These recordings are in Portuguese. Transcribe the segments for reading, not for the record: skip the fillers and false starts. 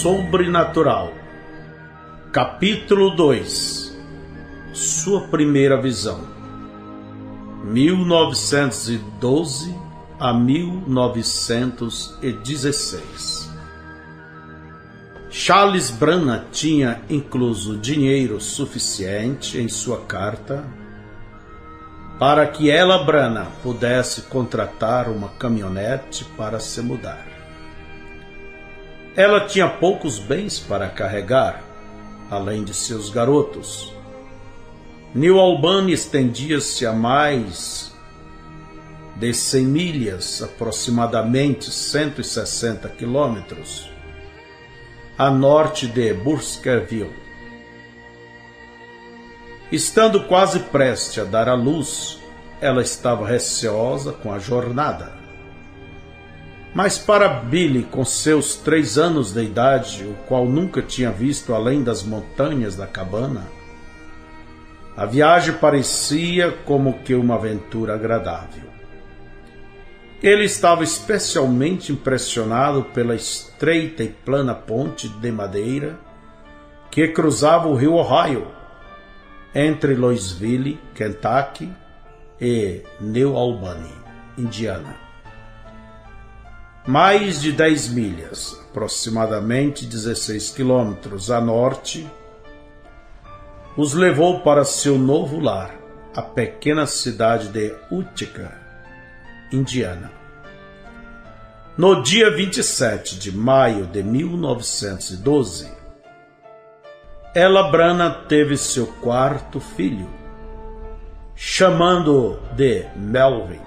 sobrenatural. Capítulo 2. Sua primeira visão. 1912 a 1916. Charles Brannan tinha incluso dinheiro suficiente em sua carta para que ela, Brannan, pudesse contratar uma caminhonete para se mudar. Ela tinha poucos bens para carregar, além de seus garotos. New Albany estendia-se a mais de 100 milhas, aproximadamente 160 quilômetros, a norte de Baskerville. Estando quase prestes a dar à luz, ela estava receosa com a jornada. Mas para Billy, com seus 3 anos de idade, o qual nunca tinha visto além das montanhas da cabana, a viagem parecia como que uma aventura agradável. Ele estava especialmente impressionado pela estreita e plana ponte de madeira que cruzava o rio Ohio entre Louisville, Kentucky, e New Albany, Indiana. Mais de 10 milhas, aproximadamente 16 quilômetros a norte, os levou para seu novo lar, a pequena cidade de Utica, Indiana. No dia 27 de maio de 1912, ela, Brannan, teve seu 4º filho, chamando-o de Melvin.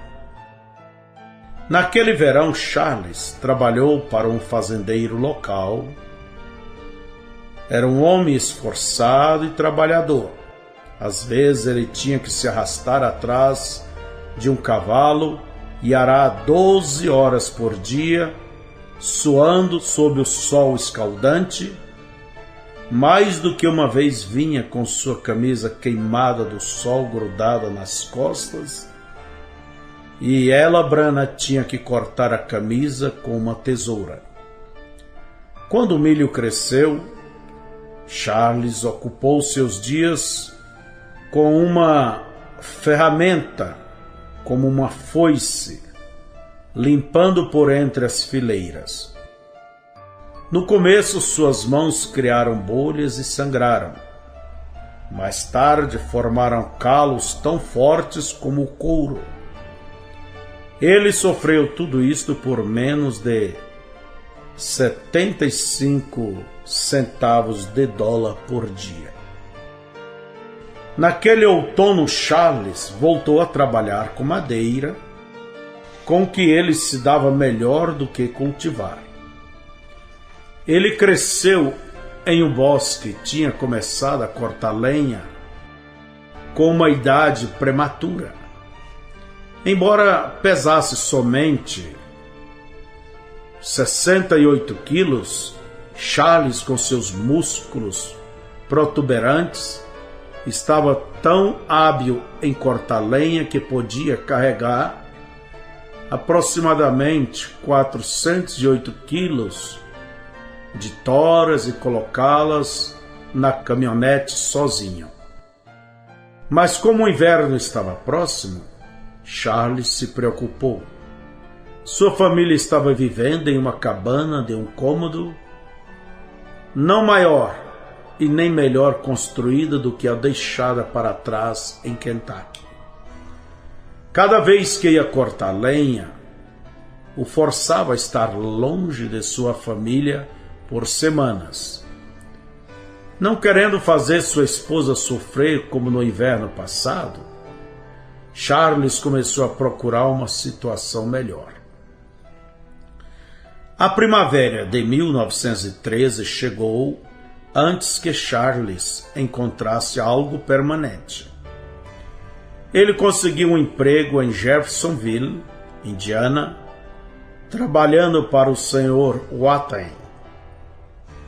Naquele verão, Charles trabalhou para um fazendeiro local. Era um homem esforçado e trabalhador. Às vezes ele tinha que se arrastar atrás de um cavalo e arar 12 horas por dia, suando sob o sol escaldante. Mais do que uma vez vinha com sua camisa queimada do sol grudada nas costas, e ela, Brannan, tinha que cortar a camisa com uma tesoura. Quando o milho cresceu, Charles ocupou seus dias com uma ferramenta, como uma foice, limpando por entre as fileiras. No começo, suas mãos criaram bolhas e sangraram. Mais tarde, formaram calos tão fortes como o couro. Ele sofreu tudo isto por menos de 75 centavos de dólar por dia. Naquele outono, Charles voltou a trabalhar com madeira, com que ele se dava melhor do que cultivar. Ele cresceu em um bosque, tinha começado a cortar lenha com uma idade prematura. Embora pesasse somente 68 quilos, Charles, com seus músculos protuberantes, estava tão hábil em cortar lenha que podia carregar aproximadamente 408 quilos de toras e colocá-las na caminhonete sozinho. Mas como o inverno estava próximo, Charles se preocupou. Sua família estava vivendo em uma cabana de um cômodo, não maior e nem melhor construída do que a deixada para trás em Kentucky. Cada vez que ia cortar lenha, o forçava a estar longe de sua família por semanas. Não querendo fazer sua esposa sofrer como no inverno passado, Charles começou a procurar uma situação melhor. A primavera de 1913 chegou antes que Charles encontrasse algo permanente. Ele conseguiu um emprego em Jeffersonville, Indiana, trabalhando para o Sr. Watten,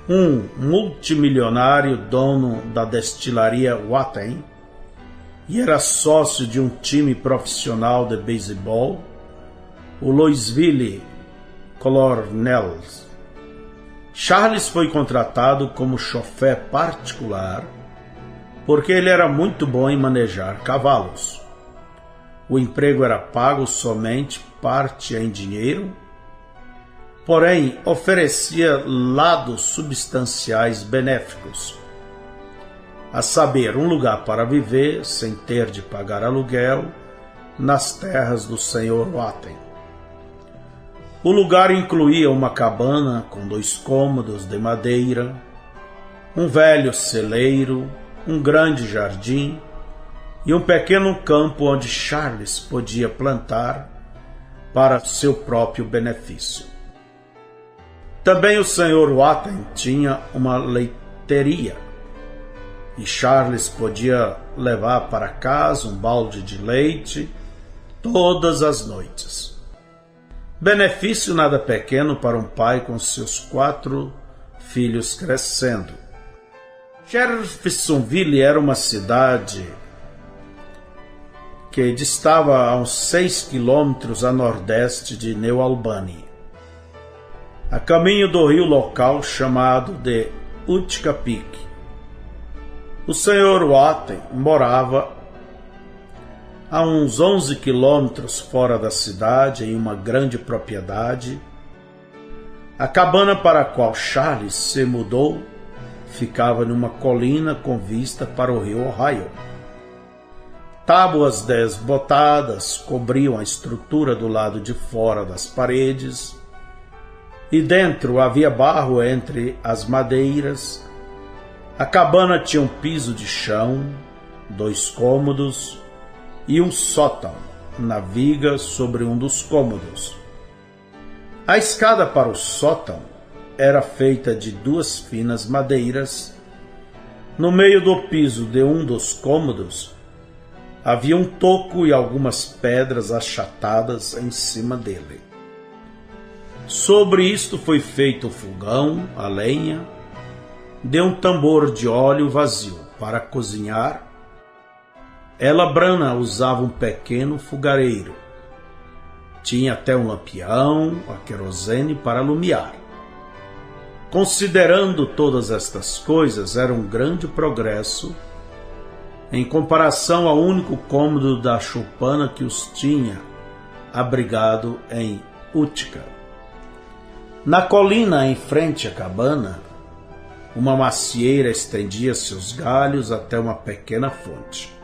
um multimilionário dono da destilaria Watten, e era sócio de um time profissional de beisebol, o Louisville Colonels. Charles foi contratado como chofé particular porque ele era muito bom em manejar cavalos. O emprego era pago somente parte em dinheiro, porém oferecia lados substanciais benéficos, a saber, um lugar para viver sem ter de pagar aluguel nas terras do Sr. Watten. O lugar incluía uma cabana com 2 cômodos de madeira, um velho celeiro, um grande jardim e um pequeno campo onde Charles podia plantar para seu próprio benefício. Também o Sr. Watten tinha uma leiteria e Charles podia levar para casa um balde de leite todas as noites. Benefício nada pequeno para um pai com seus 4 filhos crescendo. Jeffersonville era uma cidade que distava a uns 6 quilômetros a nordeste de New Albany, a caminho do rio local chamado de Utica Peak. O Sr. Watten morava a uns 11 quilômetros fora da cidade, em uma grande propriedade. A cabana para a qual Charles se mudou ficava numa colina com vista para o rio Ohio. Tábuas desbotadas cobriam a estrutura do lado de fora das paredes, e dentro havia barro entre as madeiras. A cabana tinha um piso de chão, 2 cômodos e um sótão na viga sobre um dos cômodos. A escada para o sótão era feita de 2 finas madeiras. No meio do piso de um dos cômodos havia um toco e algumas pedras achatadas em cima dele. Sobre isto foi feito o fogão, a lenha, de um tambor de óleo vazio para cozinhar. Ela Brana usava um pequeno fogareiro. Tinha até um lampião a querosene para alumiar. Considerando todas estas coisas, era um grande progresso em comparação ao único cômodo da choupana que os tinha abrigado em Utica. Na colina em frente à cabana, uma macieira estendia seus galhos até uma pequena fonte.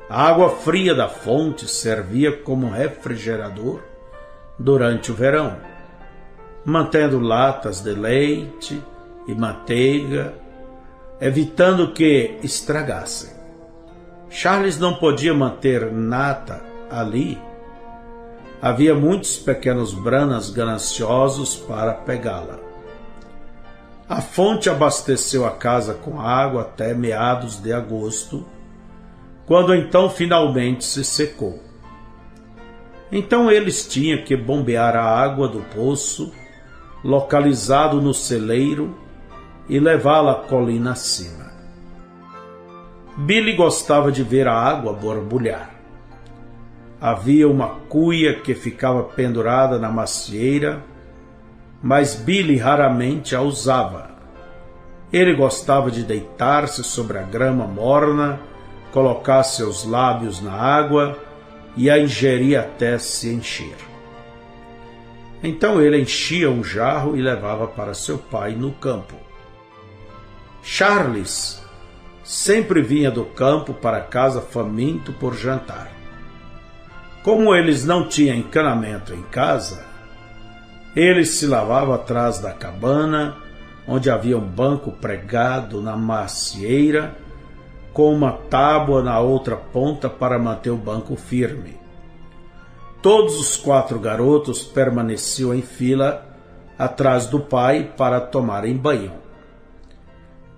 A água fria da fonte servia como refrigerador durante o verão, mantendo latas de leite e manteiga, evitando que estragassem. Charles não podia manter nata ali. Havia muitos pequenos Branas gananciosos para pegá-la. A fonte abasteceu a casa com água até meados de agosto, quando então finalmente se secou. Então eles tinham que bombear a água do poço, localizado no celeiro, e levá-la colina acima. Billy gostava de ver a água borbulhar. Havia uma cuia que ficava pendurada na macieira, mas Billy raramente a usava. Ele gostava de deitar-se sobre a grama morna, colocar seus lábios na água e a ingerir até se encher. Então ele enchia um jarro e levava para seu pai no campo. Charles sempre vinha do campo para casa faminto por jantar. Como eles não tinham encanamento em casa, ele se lavava atrás da cabana, onde havia um banco pregado na macieira, com uma tábua na outra ponta para manter o banco firme. Todos os 4 garotos permaneciam em fila atrás do pai para tomarem banho.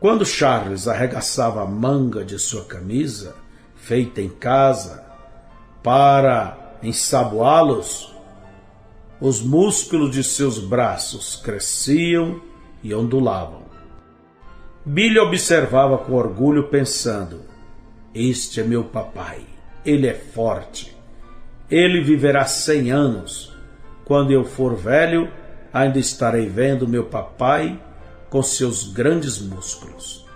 Quando Charles arregaçava a manga de sua camisa, feita em casa, para ensaboá-los, os músculos de seus braços cresciam e ondulavam. Billy observava com orgulho, pensando: este é meu papai, ele é forte, ele viverá 100 anos. Quando eu for velho, ainda estarei vendo meu papai com seus grandes músculos.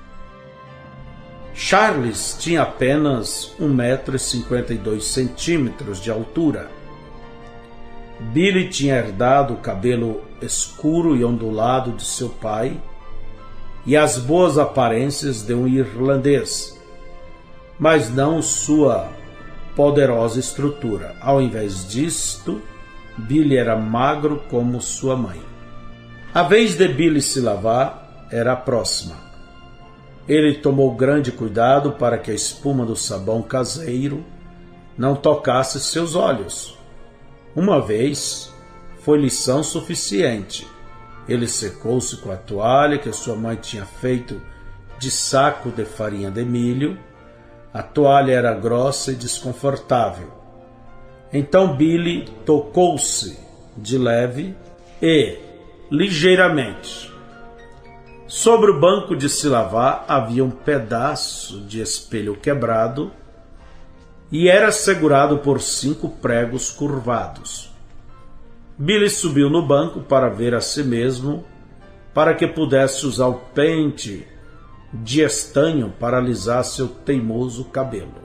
Charles tinha apenas 1,52 m de altura. Billy tinha herdado o cabelo escuro e ondulado de seu pai e as boas aparências de um irlandês, mas não sua poderosa estrutura. Ao invés disto, Billy era magro como sua mãe. A vez de Billy se lavar era a próxima. Ele tomou grande cuidado para que a espuma do sabão caseiro não tocasse seus olhos. Uma vez foi lição suficiente. Ele secou-se com a toalha que sua mãe tinha feito de saco de farinha de milho. A toalha era grossa e desconfortável. Então Billy tocou-se de leve e, ligeiramente. Sobre o banco de se lavar havia um pedaço de espelho quebrado e era segurado por 5 pregos curvados. Billy subiu no banco para ver a si mesmo, para que pudesse usar o pente de estanho para alisar seu teimoso cabelo.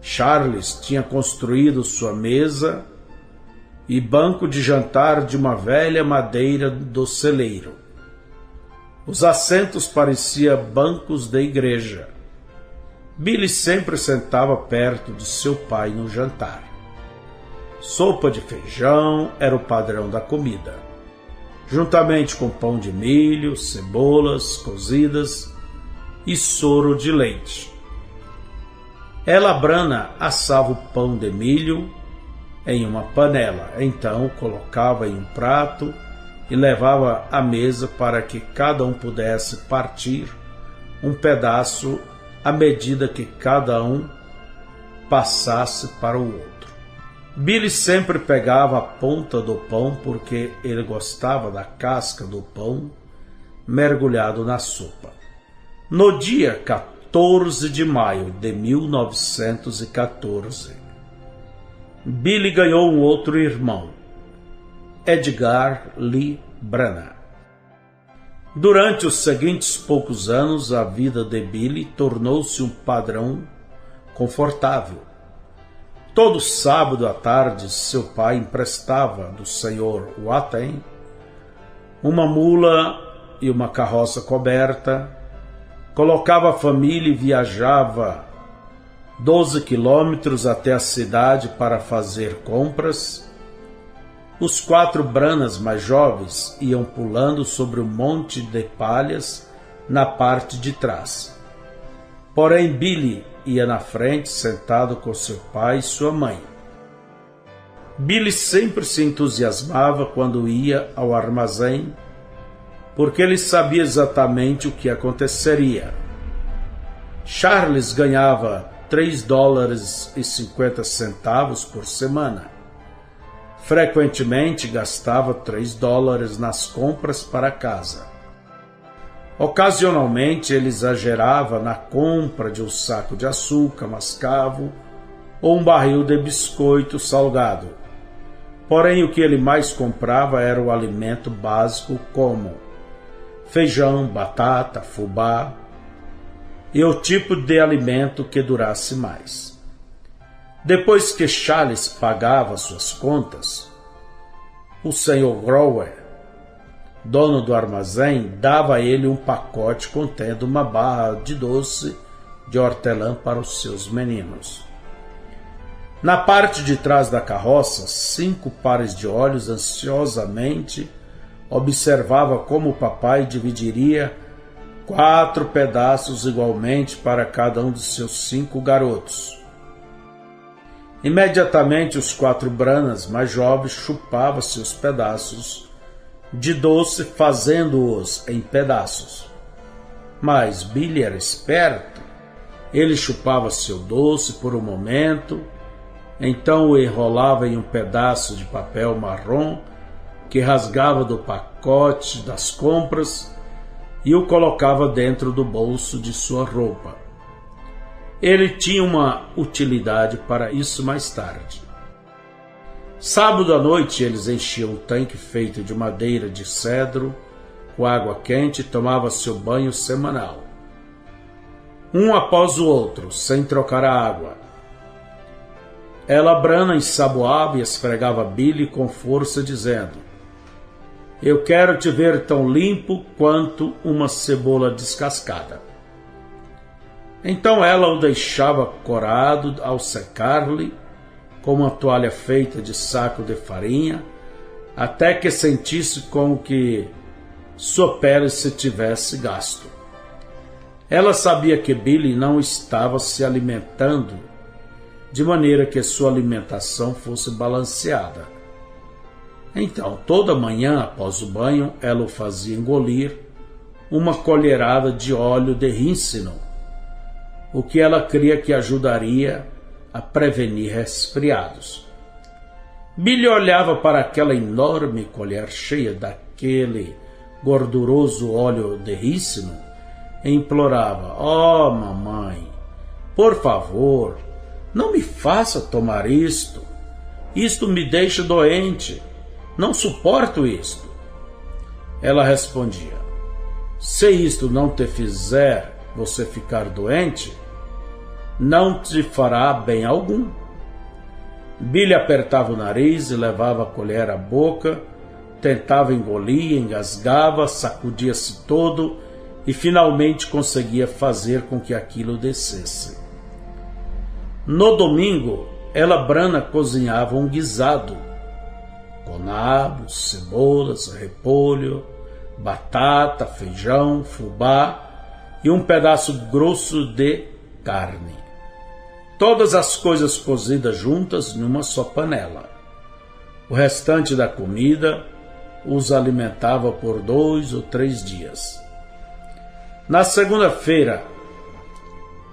Charles tinha construído sua mesa e banco de jantar de uma velha madeira do celeiro. Os assentos pareciam bancos de igreja. Billy sempre sentava perto de seu pai no jantar. Sopa de feijão era o padrão da comida, juntamente com pão de milho, cebolas cozidas e soro de leite. Ela, Brana, assava o pão de milho em uma panela, então colocava em um prato e levava à mesa para que cada um pudesse partir um pedaço à medida que cada um passasse para o outro. Billy sempre pegava a ponta do pão porque ele gostava da casca do pão mergulhado na sopa. No dia 14 de maio de 1914, Billy ganhou um outro irmão, Edgar Lee Brana. Durante os seguintes poucos anos, a vida de Billy tornou-se um padrão confortável. Todo sábado à tarde, seu pai emprestava do Sr. Watten uma mula e uma carroça coberta, colocava a família e viajava 12 quilômetros até a cidade para fazer compras. Os 4 Branas mais jovens iam pulando sobre um monte de palhas na parte de trás. Porém, Billy ia na frente, sentado com seu pai e sua mãe. Billy sempre se entusiasmava quando ia ao armazém, porque ele sabia exatamente o que aconteceria. Charles ganhava $3,50 por semana. Frequentemente gastava $3 nas compras para casa. Ocasionalmente ele exagerava na compra de um saco de açúcar mascavo ou um barril de biscoito salgado. Porém, o que ele mais comprava era o alimento básico como feijão, batata, fubá e o tipo de alimento que durasse mais. Depois que Charles pagava suas contas, o Sr. Grower, dono do armazém, dava a ele um pacote contendo uma barra de doce de hortelã para os seus meninos. Na parte de trás da carroça, 5 pares de olhos ansiosamente observava como o papai dividiria 4 pedaços igualmente para cada um de seus 5 garotos. Imediatamente os 4 Branas mais jovens chupavam seus pedaços de doce, fazendo-os em pedaços. Mas Billy era esperto. Ele chupava seu doce por um momento, então o enrolava em um pedaço de papel marrom que rasgava do pacote das compras e o colocava dentro do bolso de sua roupa. Ele tinha uma utilidade para isso mais tarde. Sábado à noite eles enchiam um tanque feito de madeira de cedro com água quente e tomavam seu banho semanal, um após o outro, sem trocar a água. Ela, Brana, ensaboava e esfregava Billy com força, dizendo: eu quero te ver tão limpo quanto uma cebola descascada. Então ela o deixava corado ao secar-lhe com uma toalha feita de saco de farinha, até que sentisse como que sua pele se tivesse gasto. Ela sabia que Billy não estava se alimentando de maneira que sua alimentação fosse balanceada. Então, toda manhã, após o banho, ela o fazia engolir uma colherada de óleo de rícino, o que ela cria que ajudaria a prevenir resfriados. Billy olhava para aquela enorme colher cheia daquele gorduroso óleo de rícino e implorava: oh, mamãe, por favor, não me faça tomar isto. Isto me deixa doente. Não suporto isto. Ela respondia: se isto não te fizer você ficar doente, não te fará bem algum. Billy apertava o nariz e levava a colher à boca, tentava engolir, engasgava, sacudia-se todo e finalmente conseguia fazer com que aquilo descesse. No domingo, ela, Brana, cozinhava um guisado com nabos, cebolas, repolho, batata, feijão, fubá e um pedaço grosso de carne. Todas as coisas cozidas juntas numa só panela. O restante da comida os alimentava por 2 ou 3 dias. Na segunda-feira,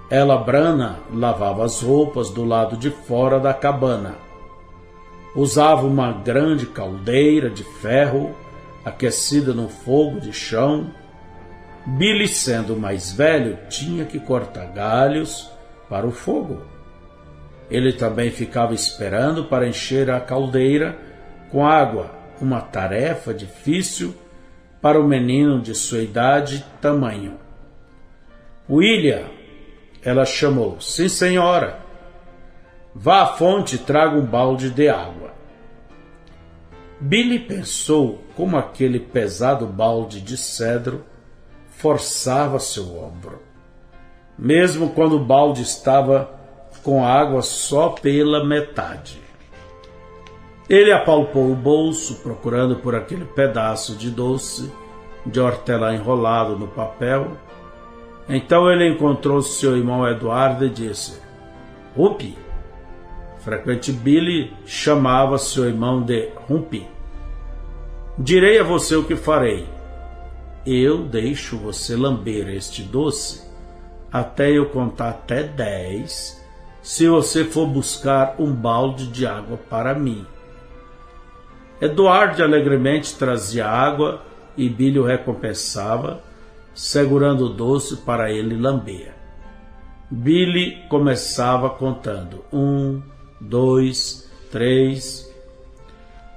ela, Brana, lavava as roupas do lado de fora da cabana. Usava uma grande caldeira de ferro aquecida no fogo de chão. Billy, sendo mais velho, tinha que cortar galhos para o fogo. Ele também ficava esperando para encher a caldeira com água, uma tarefa difícil para o menino de sua idade e tamanho. William, ela chamou: sim, senhora. Vá à fonte e traga um balde de água. Billy pensou como aquele pesado balde de cedro forçava seu ombro, mesmo quando o balde estava com água só pela metade. Ele apalpou o bolso, procurando por aquele pedaço de doce de hortelã enrolado no papel. Então ele encontrou seu irmão Eduardo e disse: Rupi. Frequente Billy chamava seu irmão de Rupi. Direi a você o que farei. Eu deixo você lamber este doce até eu contar até 10, se você for buscar um balde de água para mim. Eduardo alegremente trazia água e Billy o recompensava, segurando o doce para ele lamber. Billy começava contando: 1, 2, 3.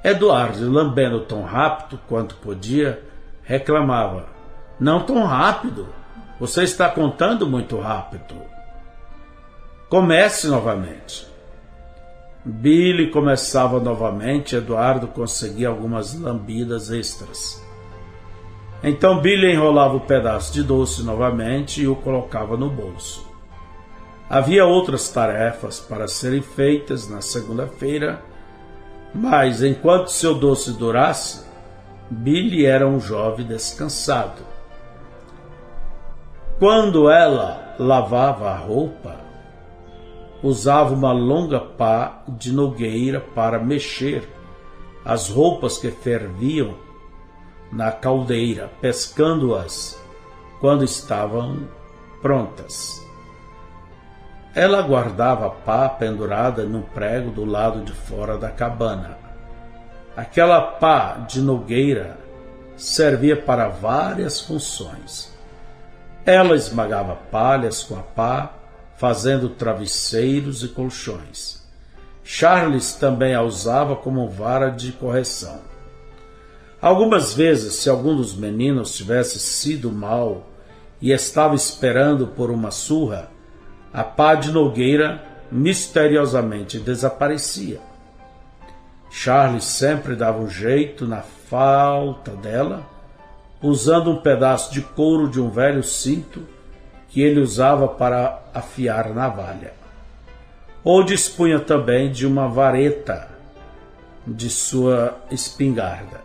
Eduardo, lambendo tão rápido quanto podia, reclamava: não tão rápido, você está contando muito rápido. Comece novamente. Billy começava novamente, Eduardo conseguia algumas lambidas extras. Então Billy enrolava o pedaço de doce novamente e o colocava no bolso. Havia outras tarefas para serem feitas na segunda-feira, mas enquanto seu doce durasse, Billy era um jovem descansado. Quando ela lavava a roupa, usava uma longa pá de nogueira para mexer as roupas que ferviam na caldeira, pescando-as quando estavam prontas. Ela guardava a pá pendurada no prego do lado de fora da cabana. Aquela pá de nogueira servia para várias funções. Ela esmagava palhas com a pá, fazendo travesseiros e colchões. Charles também a usava como vara de correção. Algumas vezes, se algum dos meninos tivesse sido mal e estava esperando por uma surra, a pá de Nogueira misteriosamente desaparecia. Charles sempre dava um jeito na falta dela, usando um pedaço de couro de um velho cinto que ele usava para afiar navalha. Ou dispunha também de uma vareta de sua espingarda.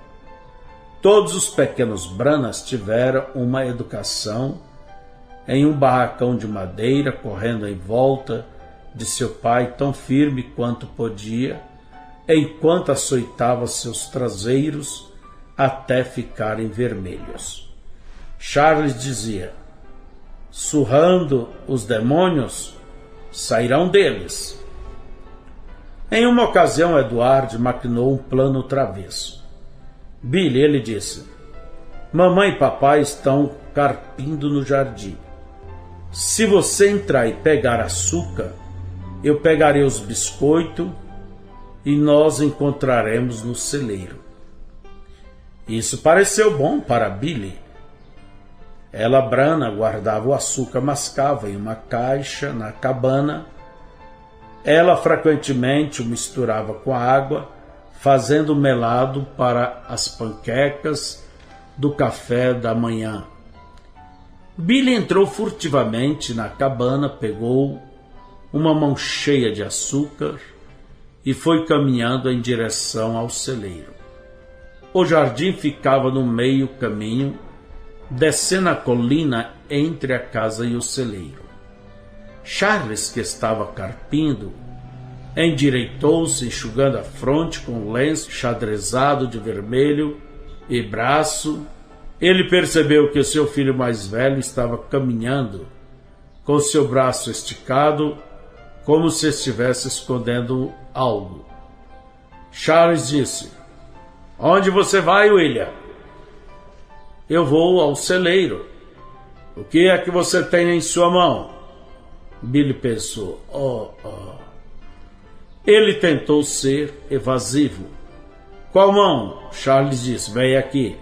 Todos os pequenos Branas tiveram uma educação em um barracão de madeira, correndo em volta de seu pai tão firme quanto podia, enquanto açoitava seus traseiros até ficarem vermelhos. Charles dizia: surrando os demônios, sairão deles. Em uma ocasião, Edward maquinou um plano travesso. Billy, ele disse: mamãe e papai estão carpindo no jardim. Se você entrar e pegar açúcar, eu pegarei os biscoitos e nós encontraremos no celeiro. Isso pareceu bom para Billy. Ela, Brana, guardava o açúcar, mascava em uma caixa na cabana. Ela frequentemente o misturava com a água, fazendo melado para as panquecas do café da manhã. Billy entrou furtivamente na cabana, pegou uma mão cheia de açúcar e foi caminhando em direção ao celeiro. O jardim ficava no meio caminho, descendo a colina entre a casa e o celeiro. Charles, que estava carpindo, endireitou-se, enxugando a fronte com um lenço xadrezado de vermelho e braço. Ele percebeu que seu filho mais velho estava caminhando com seu braço esticado, como se estivesse escondendo algo. Charles disse: onde você vai, William? Eu vou ao celeiro. O que é que você tem em sua mão? Billy pensou: Ele tentou ser evasivo. Qual mão? Charles disse: vem aqui.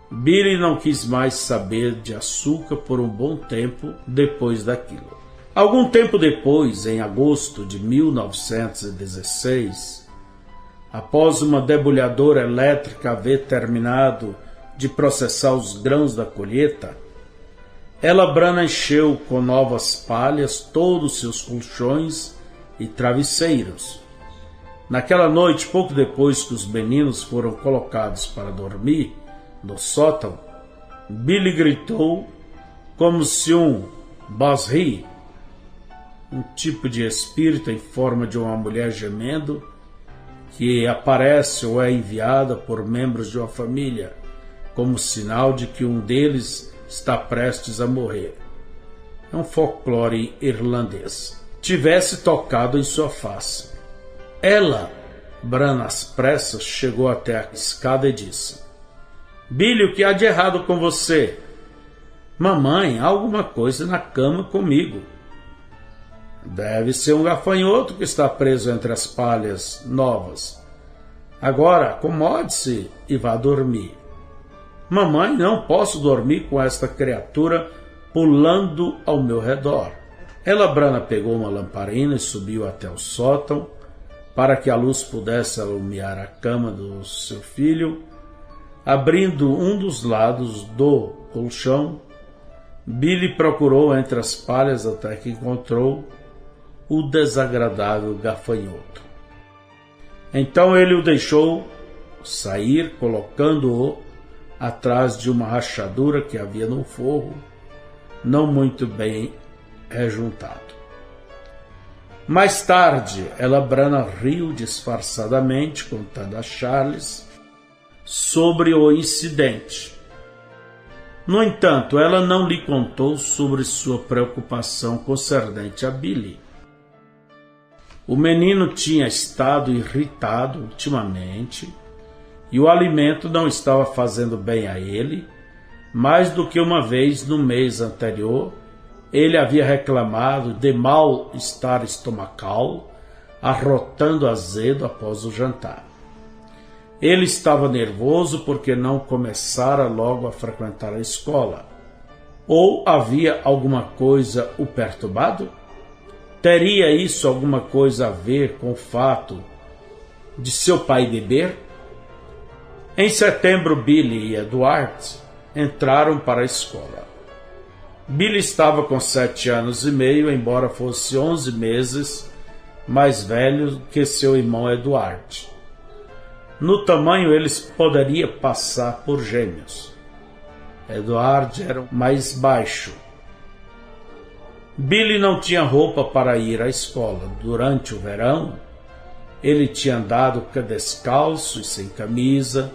Billy não quis mais saber de açúcar por um bom tempo depois daquilo. Algum tempo depois, em agosto de 1916, após uma debulhadora elétrica haver terminado de processar os grãos da colheita, ela, Brana, encheu com novas palhas todos os seus colchões e travesseiros. Naquela noite, pouco depois que os meninos foram colocados para dormir no sótão, Billy gritou como se um basri, um tipo de espírito em forma de uma mulher gemendo, que aparece ou é enviada por membros de uma família como sinal de que um deles está prestes a morrer. É um folclore irlandês. Tivesse tocado em sua face. Ela, Brana, às pressas, chegou até a escada e disse: Billy, o que há de errado com você? Mamãe, há alguma coisa na cama comigo. Deve ser um gafanhoto que está preso entre as palhas novas. Agora, acomode-se e vá dormir. Mamãe, não posso dormir com esta criatura pulando ao meu redor. Ela, Brana, pegou uma lamparina e subiu até o sótão para que a luz pudesse alumiar a cama do seu filho. Abrindo um dos lados do colchão, Billy procurou entre as palhas até que encontrou o desagradável gafanhoto. Então ele o deixou sair, colocando-o atrás de uma rachadura que havia no forro, não muito bem rejuntado. Mais tarde, ela, Brana, riu disfarçadamente, contando a Charles sobre o incidente. No entanto, ela não lhe contou sobre sua preocupação concernente a Billy. O menino tinha estado irritado ultimamente e o alimento não estava fazendo bem a ele. Mais do que uma vez no mês anterior, ele havia reclamado de mal-estar estomacal, arrotando azedo após o jantar. Ele estava nervoso porque não começara logo a frequentar a escola. Ou havia alguma coisa o perturbado? Teria isso alguma coisa a ver com o fato de seu pai beber? Em setembro, Billy e Edward entraram para a escola. Billy estava com 7 anos e meio, embora fosse 11 meses mais velho que seu irmão Edward. No tamanho, eles poderiam passar por gêmeos. Edward era mais baixo. Billy não tinha roupa para ir à escola. Durante o verão, ele tinha andado descalço e sem camisa,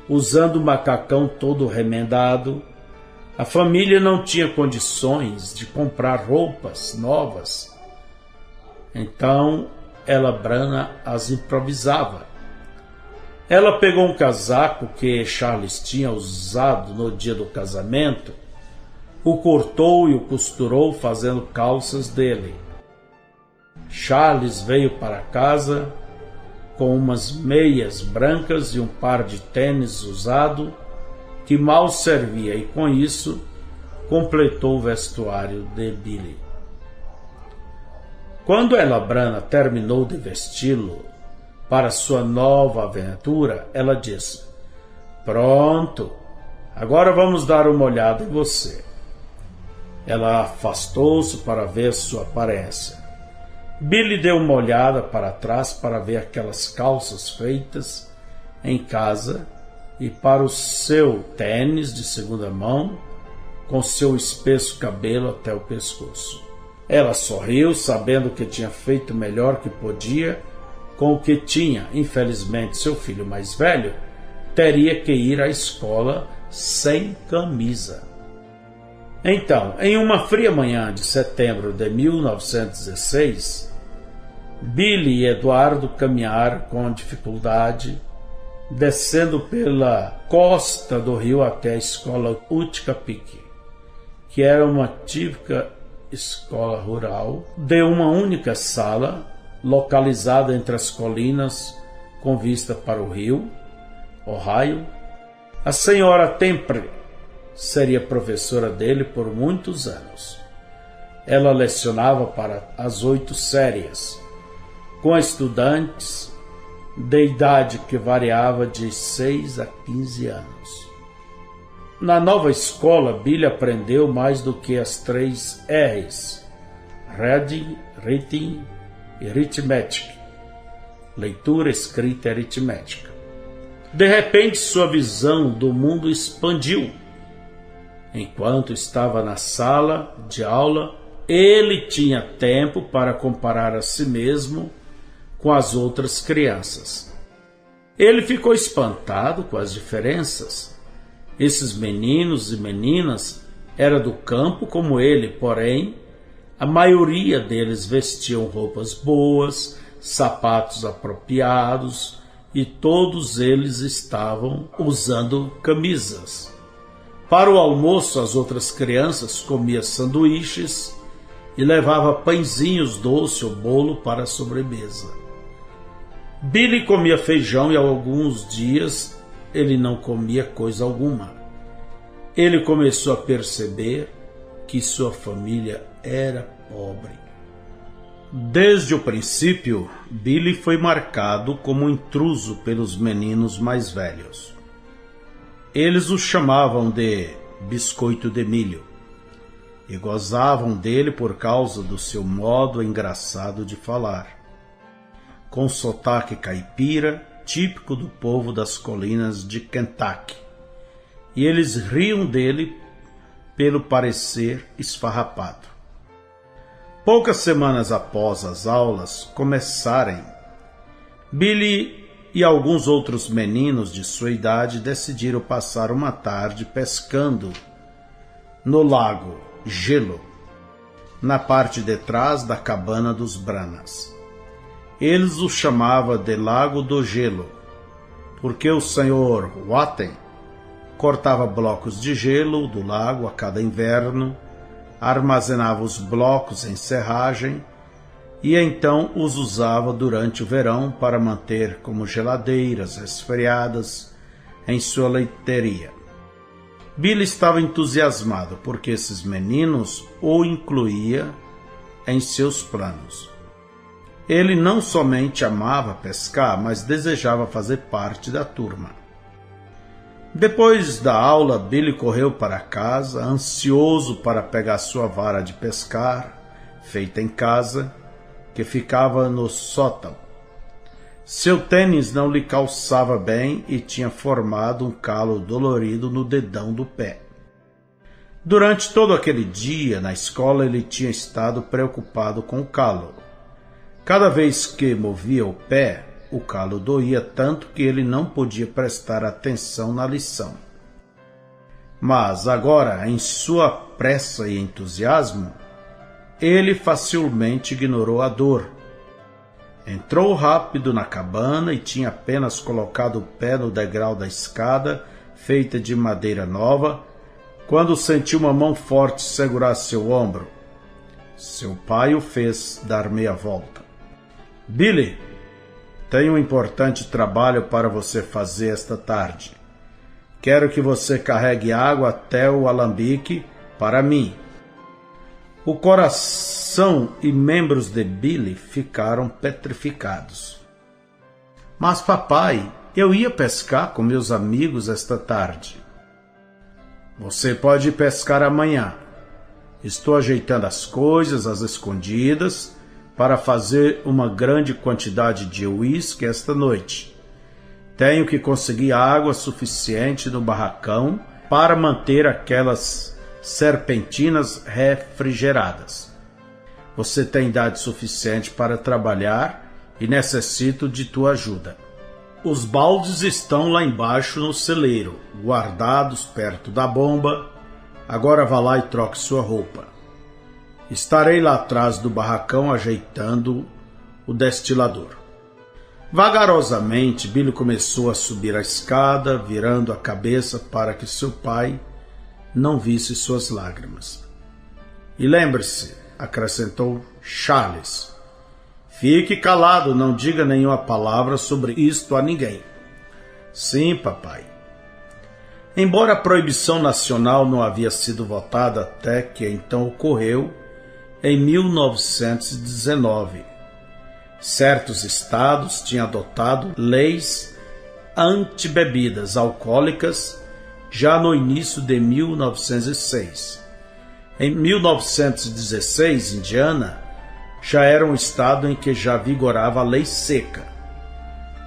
usando o macacão todo remendado. A família não tinha condições de comprar roupas novas. Então, ela Branham as improvisava. Ela pegou um casaco que Charles tinha usado no dia do casamento, o cortou e o costurou fazendo calças dele. Charles veio para casa com umas meias brancas e um par de tênis usado que mal servia, e com isso completou o vestuário de Billy. Quando Ella Branham terminou de vesti-lo para sua nova aventura, ela disse: "Pronto, agora vamos dar uma olhada em você." Ela afastou-se para ver sua aparência. Billy deu uma olhada para trás para ver aquelas calças feitas em casa e para o seu tênis de segunda mão, com seu espesso cabelo até o pescoço. Ela sorriu, sabendo que tinha feito o melhor que podia com o que tinha. Infelizmente, seu filho mais velho teria que ir à escola sem camisa. Então, em uma fria manhã de setembro de 1916, Billy e Eduardo caminharam com dificuldade, descendo pela costa do rio até a escola Utica Peak, que era uma típica escola rural de uma única sala, localizada entre as colinas com vista para o rio Ohio. A senhora Temple seria professora dele por muitos anos. Ela lecionava para as 8 séries, com estudantes de idade que variava de 6 a 15 anos. Na nova escola, Billy aprendeu mais do que as 3 R's: Reading, Writing e Arithmetic. Leitura, escrita e aritmética. De repente, sua visão do mundo expandiu. Enquanto estava na sala de aula, ele tinha tempo para comparar a si mesmo com as outras crianças. Ele ficou espantado com as diferenças. Esses meninos e meninas eram do campo como ele, porém, a maioria deles vestiam roupas boas, sapatos apropriados, e todos eles estavam usando camisas. Para o almoço, as outras crianças comiam sanduíches e levavam pãezinhos doce ou bolo para a sobremesa. Billy comia feijão e há alguns dias ele não comia coisa alguma. Ele começou a perceber que sua família era pobre. Desde o princípio, Billy foi marcado como intruso pelos meninos mais velhos. Eles o chamavam de biscoito de milho e gozavam dele por causa do seu modo engraçado de falar, com sotaque caipira típico do povo das colinas de Kentucky, e eles riam dele pelo parecer esfarrapado. Poucas semanas após as aulas começarem, Billy e alguns outros meninos de sua idade decidiram passar uma tarde pescando no lago Gelo, na parte de trás da cabana dos Branhams. Eles o chamavam de Lago do Gelo, porque o Sr. Watten cortava blocos de gelo do lago a cada inverno, armazenava os blocos em serragem e então os usava durante o verão para manter como geladeiras resfriadas em sua leiteria. Billy estava entusiasmado porque esses meninos o incluía em seus planos. Ele não somente amava pescar, mas desejava fazer parte da turma. Depois da aula, Billy correu para casa, ansioso para pegar sua vara de pescar, feita em casa, que ficava no sótão. Seu tênis não lhe calçava bem e tinha formado um calo dolorido no dedão do pé. Durante todo aquele dia, na escola, ele tinha estado preocupado com o calo. Cada vez que movia o pé, o calo doía tanto que ele não podia prestar atenção na lição. Mas agora, em sua pressa e entusiasmo, ele facilmente ignorou a dor. Entrou rápido na cabana e tinha apenas colocado o pé no degrau da escada, feita de madeira nova, quando sentiu uma mão forte segurar seu ombro. Seu pai o fez dar meia volta. Billy, tenho um importante trabalho para você fazer esta tarde. Quero que você carregue água até o alambique para mim. O coração e membros de Billy ficaram petrificados. Mas, papai, eu ia pescar com meus amigos esta tarde. Você pode pescar amanhã. Estou ajeitando as coisas às escondidas para fazer uma grande quantidade de uísque esta noite. Tenho que conseguir água suficiente no barracão para manter aquelas serpentinas refrigeradas. Você tem idade suficiente para trabalhar e necessito de tua ajuda. Os baldes estão lá embaixo no celeiro, guardados perto da bomba. Agora vá lá e troque sua roupa. Estarei lá atrás do barracão ajeitando o destilador. Vagarosamente, Billy começou a subir a escada, virando a cabeça para que seu pai não visse suas lágrimas. E lembre-se, acrescentou Charles, fique calado, não diga nenhuma palavra sobre isto a ninguém. Sim, papai. Embora a proibição nacional não havia sido votada até que então ocorreu em 1919, certos estados tinham adotado leis anti-bebidas alcoólicas já no início de 1906. Em 1916, Indiana já era um estado em que já vigorava a lei seca.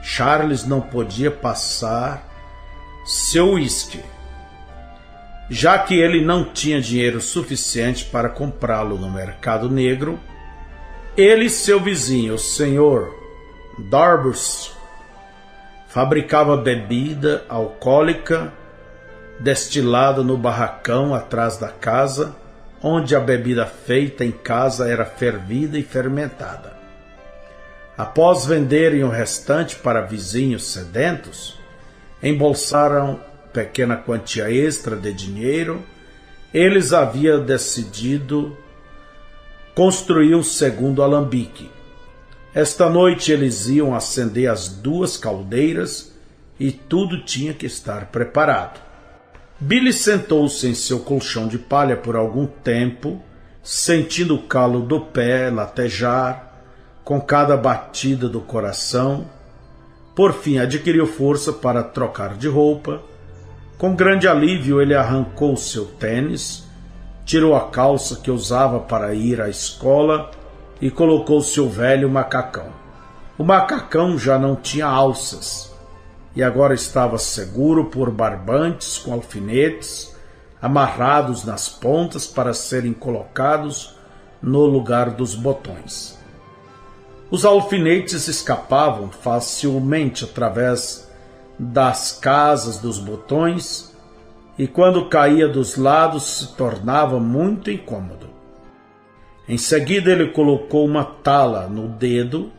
Charles não podia passar seu uísque, já que ele não tinha dinheiro suficiente para comprá-lo no mercado negro. Ele e seu vizinho, o Sr. Darbus, fabricava bebida alcoólica destilada no barracão atrás da casa, onde a bebida feita em casa era fervida e fermentada. Após venderem o restante para vizinhos sedentos, embolsaram pequena quantia extra de dinheiro. Eles haviam decidido construir um segundo alambique. Esta noite eles iam acender as 2 caldeiras e tudo tinha que estar preparado. Billy sentou-se em seu colchão de palha por algum tempo, sentindo o calo do pé latejar com cada batida do coração. Por fim, adquiriu força para trocar de roupa. Com grande alívio, ele arrancou seu tênis, tirou a calça que usava para ir à escola e colocou seu velho macacão. O macacão já não tinha alças e agora estava seguro por barbantes com alfinetes amarrados nas pontas para serem colocados no lugar dos botões. Os alfinetes escapavam facilmente através das casas dos botões e quando caía dos lados se tornava muito incômodo. Em seguida ele colocou uma tala no dedo,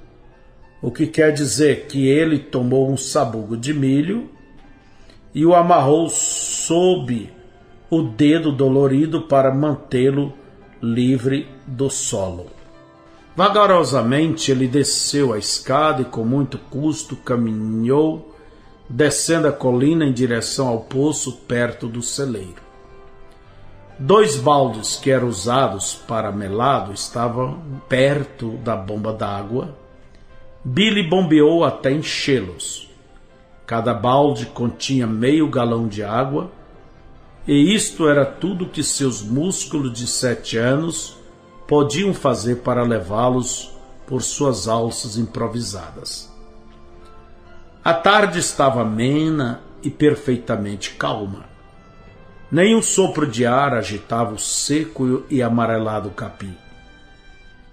o que quer dizer que ele tomou um sabugo de milho e o amarrou sob o dedo dolorido para mantê-lo livre do solo. Vagarosamente ele desceu a escada e com muito custo caminhou, descendo a colina em direção ao poço perto do celeiro. 2 baldes que eram usados para melado estavam perto da bomba d'água. Billy bombeou até enchê-los. Cada balde continha meio galão de água, e isto era tudo que seus músculos de 7 anos podiam fazer para levá-los por suas alças improvisadas. A tarde estava amena e perfeitamente calma. Nem um sopro de ar agitava o seco e amarelado capim.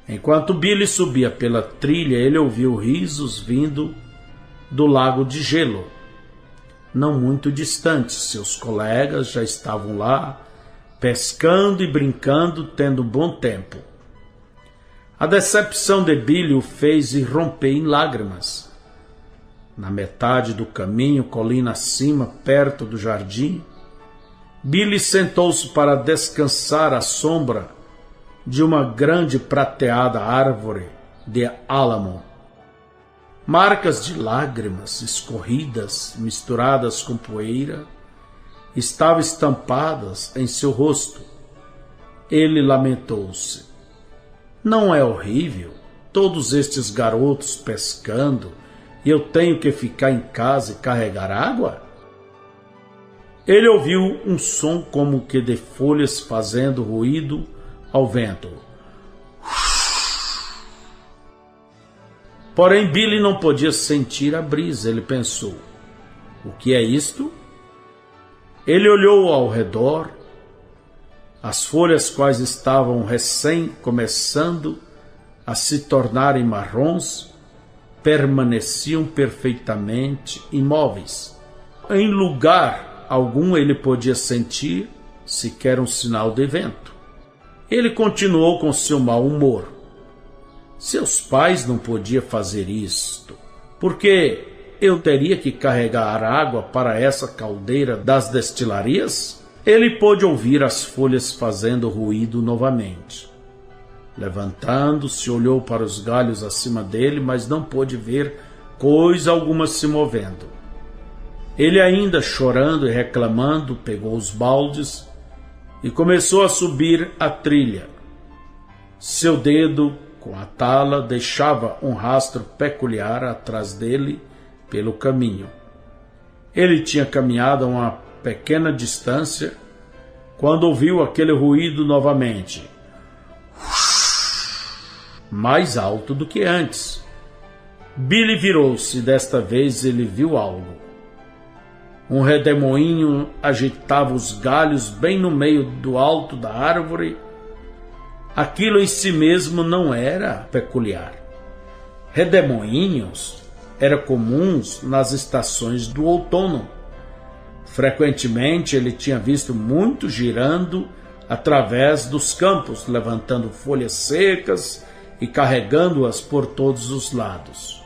Enquanto Billy subia pela trilha, ele ouviu risos vindo do lago de gelo. Não muito distante, seus colegas já estavam lá, pescando e brincando, tendo bom tempo. A decepção de Billy o fez irromper em lágrimas. Na metade do caminho, colina acima, perto do jardim, Billy sentou-se para descansar à sombra de uma grande prateada árvore de álamo. Marcas de lágrimas escorridas, misturadas com poeira, estavam estampadas em seu rosto. Ele lamentou-se. Não é horrível? Todos estes garotos pescando e eu tenho que ficar em casa e carregar água? Ele ouviu um som como que de folhas fazendo ruído ao vento. Porém, Billy não podia sentir a brisa. Ele pensou: o que é isto? Ele olhou ao redor. As folhas, quais estavam recém começando a se tornarem marrons, permaneciam perfeitamente imóveis. Em lugar algum ele podia sentir sequer um sinal de vento. Ele continuou com seu mau humor. Seus pais não podiam fazer isto, porque eu teria que carregar água para essa caldeira das destilarias? Ele pôde ouvir as folhas fazendo ruído novamente. Levantando-se, olhou para os galhos acima dele, mas não pôde ver coisa alguma se movendo. Ele, ainda chorando e reclamando, pegou os baldes e começou a subir a trilha. Seu dedo, com a tala, deixava um rastro peculiar atrás dele pelo caminho. Ele tinha caminhado a uma pequena distância quando ouviu aquele ruído novamente, mais alto do que antes. Billy virou-se e desta vez ele viu algo. Um redemoinho agitava os galhos bem no meio do alto da árvore. Aquilo em si mesmo não era peculiar. Redemoinhos eram comuns nas estações do outono. Frequentemente ele tinha visto muitos girando através dos campos, levantando folhas secas e carregando-as por todos os lados.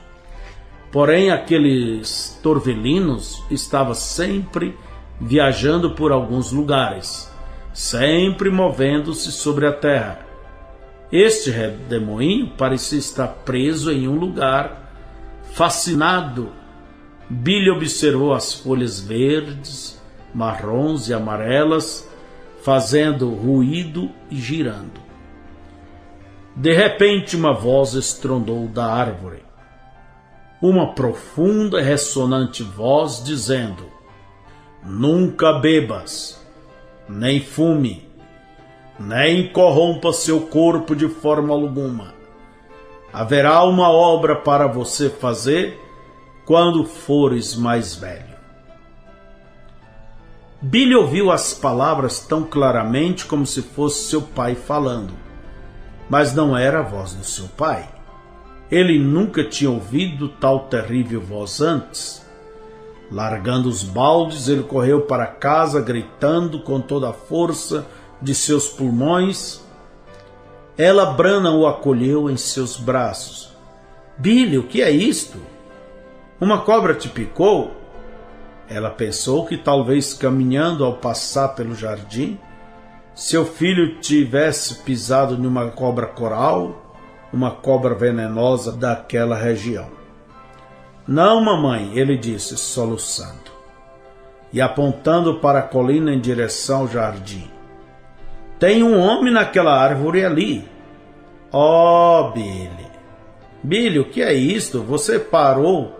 Porém, aqueles torvelinos estavam sempre viajando por alguns lugares, sempre movendo-se sobre a terra. Este redemoinho parecia estar preso em um lugar. Fascinado, Billy observou as folhas verdes, marrons e amarelas fazendo ruído e girando. De repente, uma voz estrondou da árvore. Uma profunda e ressonante voz dizendo: nunca bebas, nem fume, nem corrompa seu corpo de forma alguma. Haverá uma obra para você fazer quando fores mais velho. Billy ouviu as palavras tão claramente como se fosse seu pai falando, mas não era a voz do seu pai. Ele nunca tinha ouvido tal terrível voz antes. Largando os baldes, ele correu para casa, gritando com toda a força de seus pulmões. Ela, Brana, o acolheu em seus braços. Billy, o que é isto? Uma cobra te picou? Ela pensou que talvez caminhando ao passar pelo jardim, seu filho tivesse pisado numa cobra coral, uma cobra venenosa daquela região. Não, mamãe, ele disse, soluçando, e apontando para a colina em direção ao jardim. Tem um homem naquela árvore ali. Oh, Billy. Billy, o que é isto? Você parou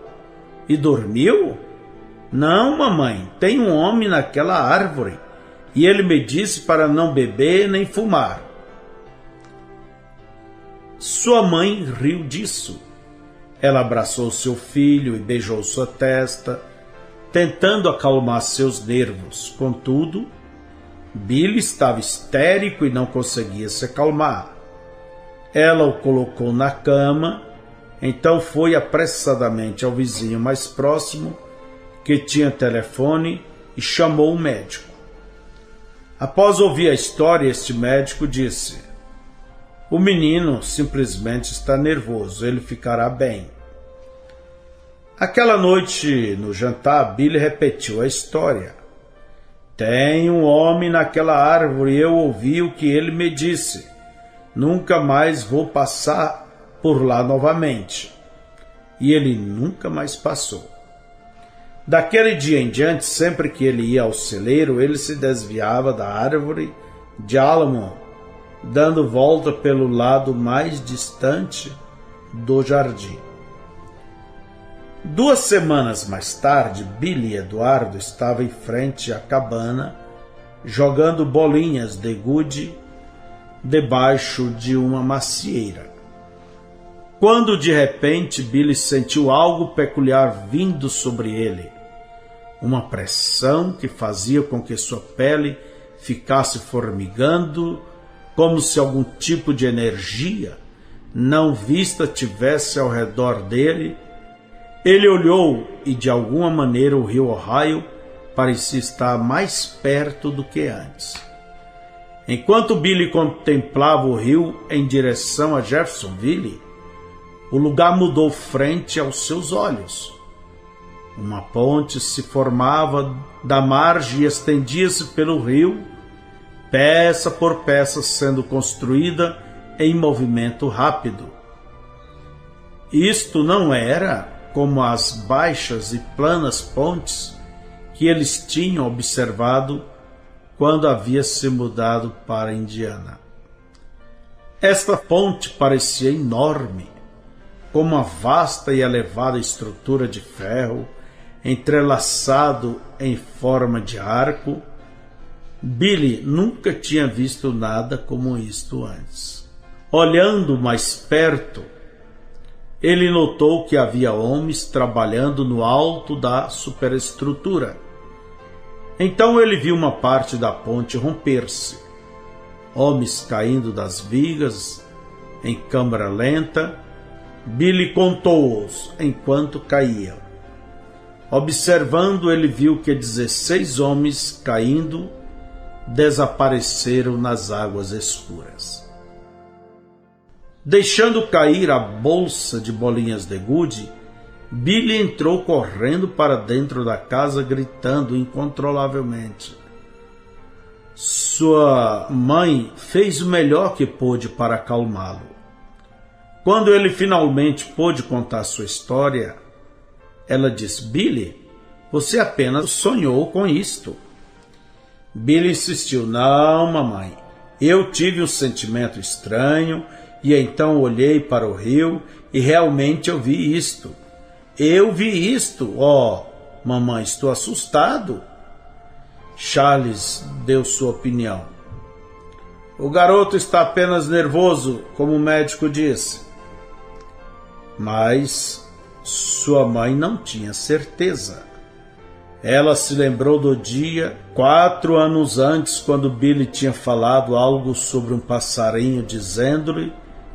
e dormiu? Não, mamãe, tem um homem naquela árvore, e ele me disse para não beber nem fumar. Sua mãe riu disso. Ela abraçou seu filho e beijou sua testa, tentando acalmar seus nervos. Contudo, Billy estava histérico e não conseguia se acalmar. Ela o colocou na cama, então foi apressadamente ao vizinho mais próximo, que tinha telefone, e chamou o médico. Após ouvir a história, este médico disse: o menino simplesmente está nervoso, ele ficará bem. Aquela noite, no jantar, Billy repetiu a história. Tem um homem naquela árvore e eu ouvi o que ele me disse. Nunca mais vou passar por lá novamente. E ele nunca mais passou. Daquele dia em diante, sempre que ele ia ao celeiro, ele se desviava da árvore de álamo, dando volta pelo lado mais distante do jardim. 2 semanas mais tarde, Billy e Eduardo estavam em frente à cabana, jogando bolinhas de gude debaixo de uma macieira. Quando de repente Billy sentiu algo peculiar vindo sobre ele, uma pressão que fazia com que sua pele ficasse formigando, como se algum tipo de energia não vista tivesse ao redor dele. Ele olhou e de alguma maneira o rio Ohio parecia estar mais perto do que antes. Enquanto Billy contemplava o rio em direção a Jeffersonville, o lugar mudou frente aos seus olhos. Uma ponte se formava da margem e estendia-se pelo rio, peça por peça sendo construída em movimento rápido. Isto não era como as baixas e planas pontes que eles tinham observado quando havia se mudado para Indiana. Esta ponte parecia enorme, como uma vasta e elevada estrutura de ferro, entrelaçado em forma de arco. Billy nunca tinha visto nada como isto antes. Olhando mais perto, ele notou que havia homens trabalhando no alto da superestrutura. Então ele viu uma parte da ponte romper-se, homens caindo das vigas em câmara lenta. Billy contou-os enquanto caíam. Observando, ele viu que 16 homens caindo desapareceram nas águas escuras. Deixando cair a bolsa de bolinhas de gude, Billy entrou correndo para dentro da casa, gritando incontrolavelmente. Sua mãe fez o melhor que pôde para acalmá-lo. Quando ele finalmente pôde contar sua história, ela disse: Billy, você apenas sonhou com isto. Billy insistiu: não, mamãe, eu tive um sentimento estranho e então olhei para o rio e realmente eu vi isto. Eu vi isto. Oh, mamãe, estou assustado. Charles deu sua opinião. O garoto está apenas nervoso, como o médico disse. Mas sua mãe não tinha certeza. Ela se lembrou do dia 4 anos antes, quando Billy tinha falado algo sobre um passarinho, dizendo-lhe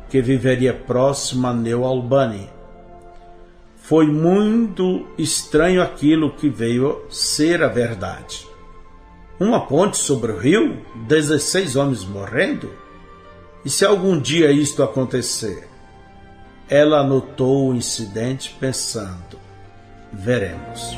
que viveria próximo a New Albany. Foi muito estranho aquilo que veio ser a verdade. Uma ponte sobre o rio? 16 homens morrendo? E se algum dia isto acontecer? Ela anotou o incidente pensando: veremos.